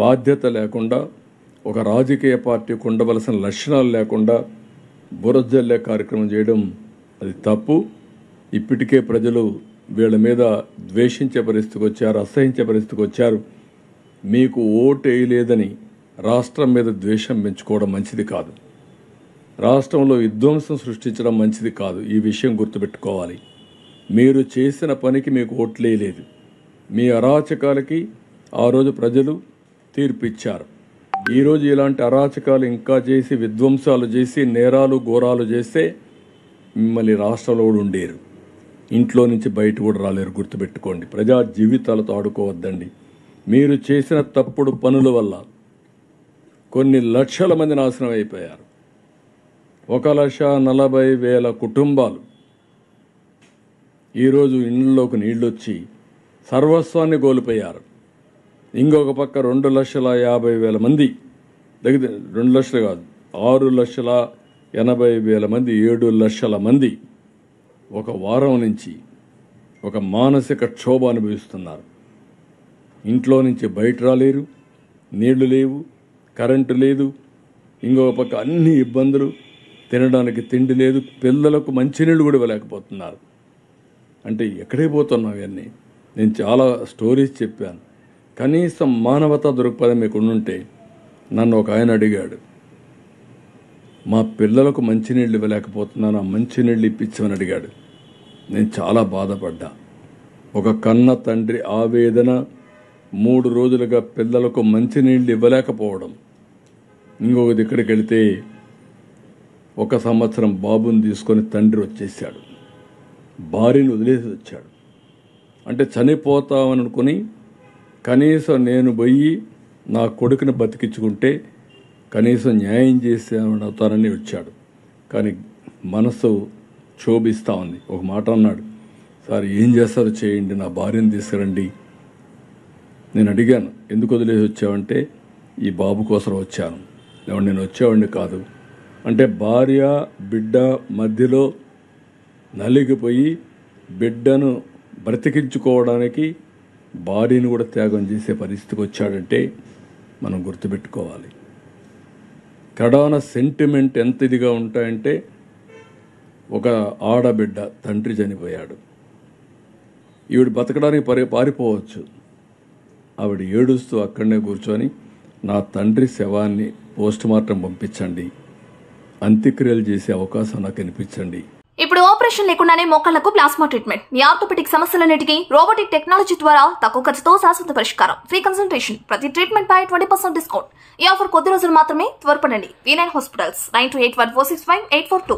బాధ్యత లేకుండా, ఒక రాజకీయ పార్టీకి ఉండవలసిన లక్షణాలు లేకుండా బురజల్లే కార్యక్రమం చేయడం అది తప్పు. ఇప్పటికే ప్రజలు వీళ్ళ మీద ద్వేషించే పరిస్థితికి వచ్చారు, అసహించే పరిస్థితికి వచ్చారు. మీకు ఓటు వేయలేదని రాష్ట్రం మీద ద్వేషం పెంచుకోవడం మంచిది కాదు. రాష్ట్రంలో విధ్వంసం సృష్టించడం మంచిది కాదు. ఈ విషయం గుర్తుపెట్టుకోవాలి. మీరు చేసిన పనికి మీకు ఓట్లేయలేదు. మీ అరాచకాలకి ఆ రోజు ప్రజలు తీర్పిచ్చారు. ఈరోజు ఇలాంటి అరాచకాలు ఇంకా చేసి, విధ్వంసాలు చేసి, నేరాలు ఘోరాలు చేస్తే మిమ్మల్ని రాష్ట్రంలో కూడా ఉండేరు. ఇంట్లో నుంచి బయట కూడా రాలేరు. గుర్తుపెట్టుకోండి. ప్రజా జీవితాలతో ఆడుకోవద్దండి. మీరు చేసిన తప్పుడు పనుల వల్ల కొన్ని లక్షల మంది నాశనం అయిపోయారు. 1,40,000 కుటుంబాలు ఈరోజు ఇళ్లలోకి నీళ్ళొచ్చి సర్వస్వాన్ని కోల్పోయారు. ఇంకొక పక్క 2,50,000 మంది, దగ్గర 2 లక్షలు కాదు, 6,80,000 మంది, 7 లక్షల మంది ఒక వారం నుంచి ఒక మానసిక క్షోభ అనుభవిస్తున్నారు. ఇంట్లో నుంచి బయట రాలేరు, నీళ్లు లేవు, కరెంటు లేదు, ఇంకొక పక్క అన్ని ఇబ్బందులు, తినడానికి తిండి లేదు, పిల్లలకు మంచినీళ్ళు కూడా ఇవ్వలేకపోతున్నారు. అంటే ఎక్కడే పోతున్నాం ఇవన్నీ? నేను చాలా స్టోరీస్ చెప్పాను. కనీసం మానవతా దృక్పథం మీకు ఉండుంటే, నన్ను ఒక ఆయన అడిగాడు, మా పిల్లలకు మంచినీళ్ళు ఇవ్వలేకపోతున్నాను, ఆ మంచినీళ్ళు ఇప్పించమని అడిగాడు. నేను చాలా బాధపడ్డా. ఒక కన్న తండ్రి ఆవేదన, 3 రోజులుగా పిల్లలకు మంచినీళ్ళు ఇవ్వలేకపోవడం. ఇంకొకటి ఇక్కడికి వెళితే 1 సంవత్సరం బాబుని తీసుకొని తండ్రి వచ్చేసాడు, భార్యను వదిలేసి వచ్చాడు. అంటే చనిపోతామని అనుకుని కనీసం నేను పోయి నా కొడుకుని బతికించుకుంటే కనీసం న్యాయం చేసేవుతానని వచ్చాడు. కానీ మనసు క్షోభిస్తూ ఉంది. ఒక మాట అన్నాడు, సార్ ఏం చేస్తారో చేయండి, నా భార్యను తీసుకురండి. నేను అడిగాను, ఎందుకు వదిలేసి వచ్చావంటే, ఈ బాబు కోసం వచ్చాను. నేను వచ్చేవాడిని కాదు అంటే, భార్య బిడ్డ మధ్యలో నలిగిపోయి బిడ్డను బ్రతికించుకోవడానికి భార్యను కూడా త్యాగం చేసే పరిస్థితికి వచ్చాడంటే మనం గుర్తుపెట్టుకోవాలి. కడాన సెంటిమెంట్ ఎంత ఇదిగా ఉంటాయంటే, ఒక ఆడబిడ్డ తండ్రి చనిపోయాడు, ఈవిడ బతకడానికి పారిపోవచ్చు. ఆవిడ ఏడుస్తూ అక్కడనే కూర్చొని, నా తండ్రి శవాన్ని పోస్ట్మార్టం పంపించండి, అంత్యక్రియలు చేసే అవకాశం నాకు కనిపించండి. ఇప్పుడు ఆపరేషన్ లేకుండానే మోకాళ్లకు ప్లాస్మా ట్రీట్మెంట్. మీ ఆర్థోపెటిక్ సమస్యలన్నిటికీ రోబోటిక్ టెక్నాలజీ ద్వారా తక్కువ ఖర్చుతో శాశ్వత పరిష్కారం. ఫ్రీ కన్సల్టేషన్, ప్రతి ట్రీట్మెంట్ పై 20% డిస్కౌంట్. ఈ ఆఫర్ కొద్ది రోజులు మాత్రమే. త్వరపడండి. V9 hospitals 9281465842.